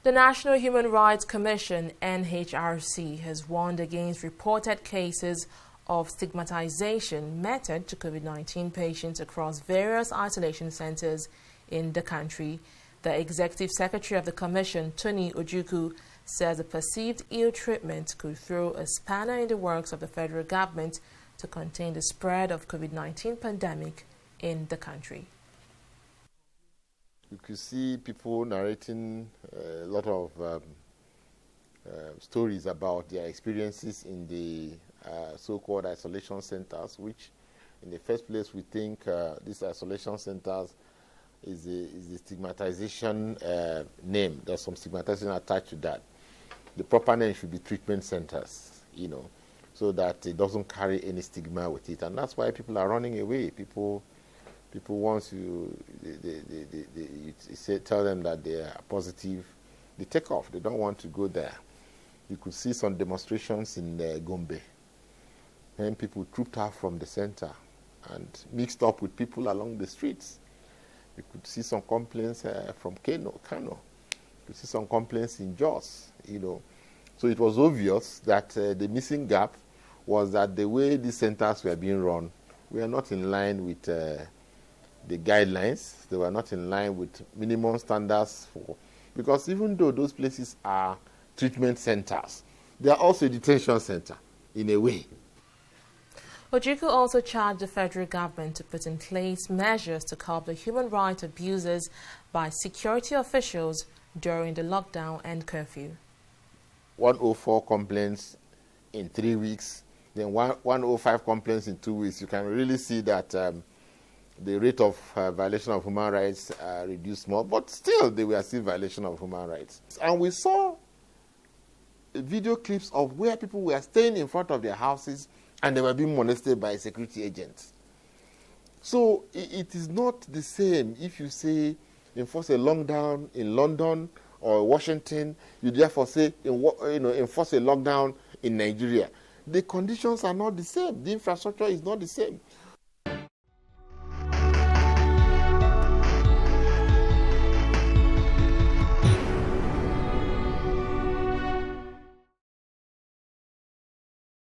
The National Human Rights Commission, NHRC, has warned against reported cases of stigmatization meted to COVID-19 patients across various isolation centers in the country. The Executive Secretary of the Commission, Tony Ojukwu, says the perceived ill treatment could throw a spanner in the works of the federal government to contain the spread of COVID-19 pandemic in the country. You could see people narrating a lot of stories about their experiences in the so-called isolation centers, which in the first place we think these isolation centers is the stigmatization name. There's some stigmatization attached to that. The proper name should be treatment centers, so that it doesn't carry any stigma with it. And that's why people are running away. People once you tell them that they are positive, they take off. They don't want to go there. You could see some demonstrations in Gombe, and people trooped out from the center and mixed up with people along the streets. You could see some complaints from Kano. You could see some complaints in Jos, So it was obvious that the missing gap was that the way these centers were being run were not in line with the guidelines. They were not in line with minimum standards because even though those places are treatment centers, they are also a detention center in a way. Ojukwu also charged the federal government to put in place measures to curb the human rights abuses by security officials during the lockdown and curfew. 104 complaints in 3 weeks, then 105 complaints in 2 weeks. You can really see that the rate of violation of human rights reduced more, but still they were still violation of human rights. And we saw video clips of where people were staying in front of their houses and they were being molested by security agents. So it is not the same if you say enforce a lockdown in London or Washington, you therefore say enforce a lockdown in Nigeria. The conditions are not the same. The infrastructure is not the same.